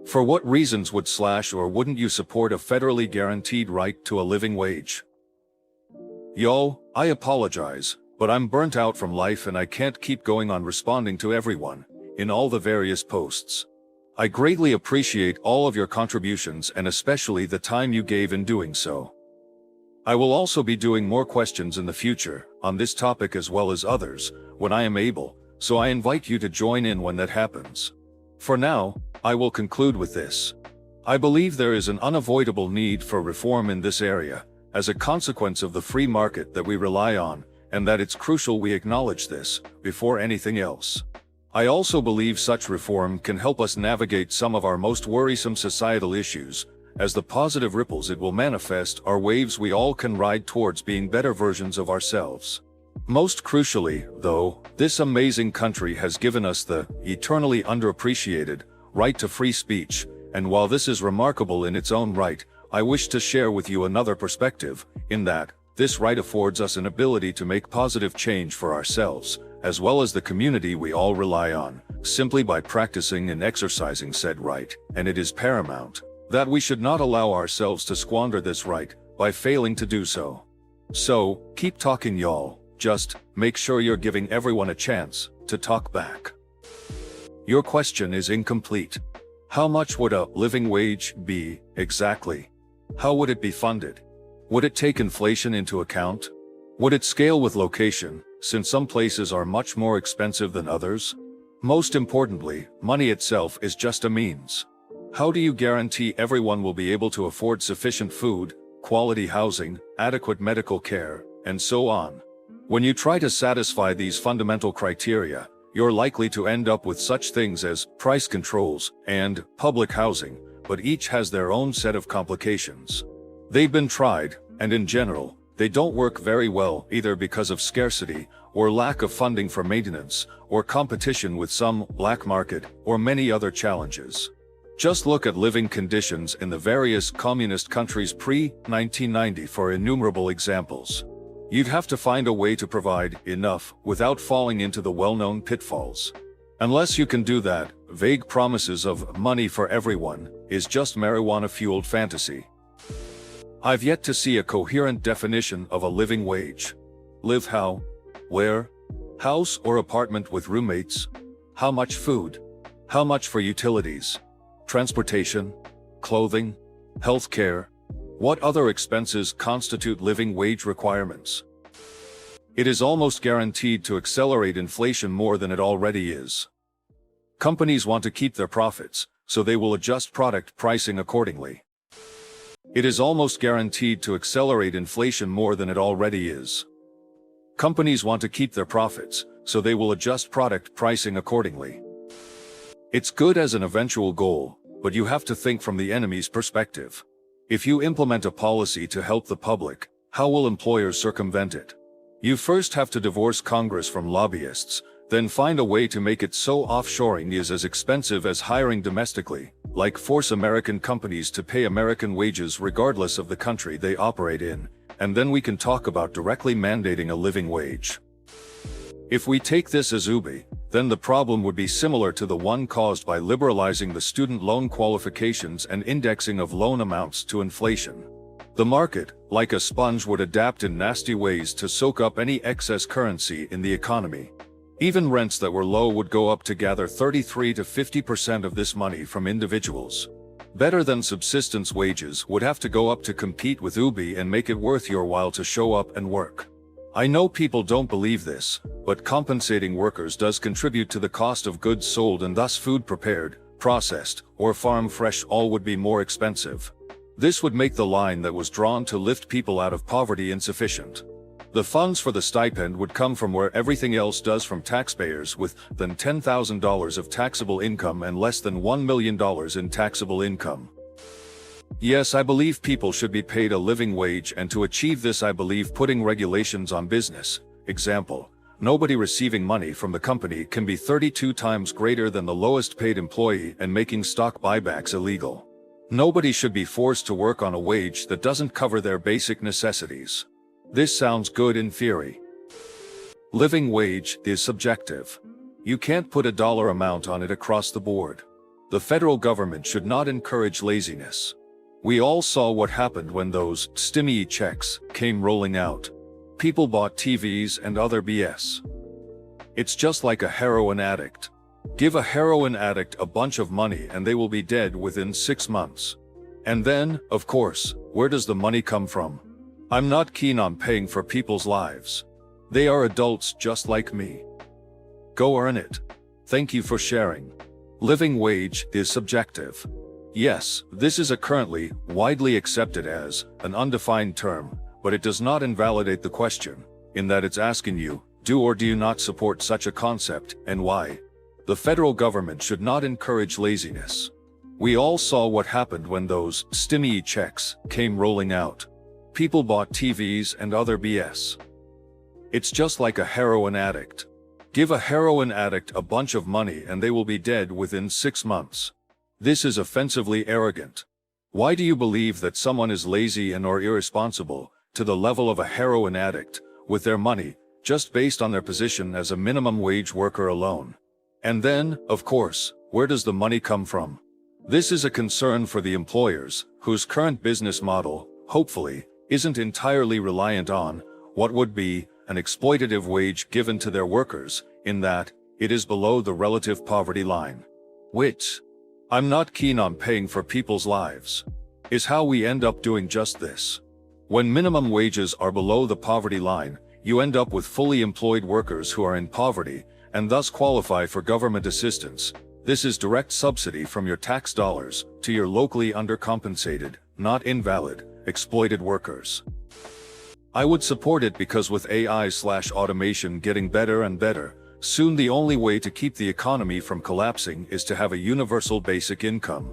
For what reasons would slash or wouldn't you support a federally guaranteed right to a living wage? Yo, I apologize, but I'm burnt out from life and I can't keep going on responding to everyone, in all the various posts. I greatly appreciate all of your contributions and especially the time you gave in doing so. I will also be doing more questions in the future, on this topic as well as others, when I am able, so I invite you to join in when that happens. For now, I will conclude with this. I believe there is an unavoidable need for reform in this area, as a consequence of the free market that we rely on, and that it's crucial we acknowledge this, before anything else. I also believe such reform can help us navigate some of our most worrisome societal issues, as the positive ripples it will manifest are waves we all can ride towards being better versions of ourselves. Most crucially, though, this amazing country has given us the eternally underappreciated right to free speech, and while this is remarkable in its own right, I wish to share with you another perspective, in that this right affords us an ability to make positive change for ourselves, as well as the community we all rely on, simply by practicing and exercising said right, and it is paramount that we should not allow ourselves to squander this right by failing to do so. So, keep talking y'all, just make sure you're giving everyone a chance to talk back. Your question is incomplete. How much would a living wage be, exactly? How would it be funded? Would it take inflation into account? Would it scale with location, since some places are much more expensive than others? Most importantly, money itself is just a means. How do you guarantee everyone will be able to afford sufficient food, quality housing, adequate medical care, and so on? When you try to satisfy these fundamental criteria, you're likely to end up with such things as price controls and public housing, but each has their own set of complications. They've been tried, and in general, they don't work very well either because of scarcity, or lack of funding for maintenance, or competition with some black market, or many other challenges. Just look at living conditions in the various communist countries pre-1990 for innumerable examples. You'd have to find a way to provide enough without falling into the well-known pitfalls. Unless you can do that, vague promises of money for everyone is just marijuana-fueled fantasy. I've yet to see a coherent definition of a living wage. Live how? Where? House or apartment with roommates? How much food? How much for utilities? Transportation? Clothing? Health care? What other expenses constitute living wage requirements? It is almost guaranteed to accelerate inflation more than it already is. Companies want to keep their profits, so they will adjust product pricing accordingly. It is almost guaranteed to accelerate inflation more than it already is. Companies want to keep their profits, so they will adjust product pricing accordingly. It's good as an eventual goal, but you have to think from the enemy's perspective. If you implement a policy to help the public, how will employers circumvent it? You first have to divorce Congress from lobbyists, then find a way to make it so offshoring is as expensive as hiring domestically, like force American companies to pay American wages regardless of the country they operate in, and then we can talk about directly mandating a living wage. If we take this as UBI, then the problem would be similar to the one caused by liberalizing the student loan qualifications and indexing of loan amounts to inflation. The market, like a sponge, would adapt in nasty ways to soak up any excess currency in the economy. Even rents that were low would go up to gather 33 to 50% of this money from individuals. Better than subsistence wages would have to go up to compete with UBI and make it worth your while to show up and work. I know people don't believe this, but compensating workers does contribute to the cost of goods sold, and thus food prepared, processed, or farm fresh all would be more expensive. This would make the line that was drawn to lift people out of poverty insufficient. The funds for the stipend would come from where everything else does, from taxpayers with than $10,000 of taxable income and less than $1 million in taxable income. Yes, I believe people should be paid a living wage, and to achieve this I believe putting regulations on business. Example, nobody receiving money from the company can be 32 times greater than the lowest paid employee, and making stock buybacks illegal. Nobody should be forced to work on a wage that doesn't cover their basic necessities. This sounds good in theory. Living wage is subjective. You can't put a dollar amount on it across the board. The federal government should not encourage laziness. We all saw what happened when those stimmy checks came rolling out. People bought TVs and other BS. It's just like a heroin addict. Give a heroin addict a bunch of money and they will be dead within 6 months. And then, of course, where does the money come from? I'm not keen on paying for people's lives. They are adults just like me. Go earn it. Thank you for sharing. Living wage is subjective. Yes, this is currently widely accepted as an undefined term, but it does not invalidate the question, in that it's asking you, do or do you not support such a concept, and why? The federal government should not encourage laziness. We all saw what happened when those stimmy checks came rolling out. People bought TVs and other BS. It's just like a heroin addict. Give a heroin addict a bunch of money and they will be dead within 6 months. This is offensively arrogant. Why do you believe that someone is lazy and or irresponsible to the level of a heroin addict with their money just based on their position as a minimum wage worker alone? And then, of course, where does the money come from? This is a concern for the employers, whose current business model, hopefully, isn't entirely reliant on what would be an exploitative wage given to their workers, in that it is below the relative poverty line. Which, I'm not keen on paying for people's lives, is how we end up doing just this. When minimum wages are below the poverty line, you end up with fully employed workers who are in poverty, and thus qualify for government assistance. This is direct subsidy from your tax dollars to your locally undercompensated, not invalid, exploited workers. I would support it because with AI/automation getting better and better, soon the only way to keep the economy from collapsing is to have a universal basic income.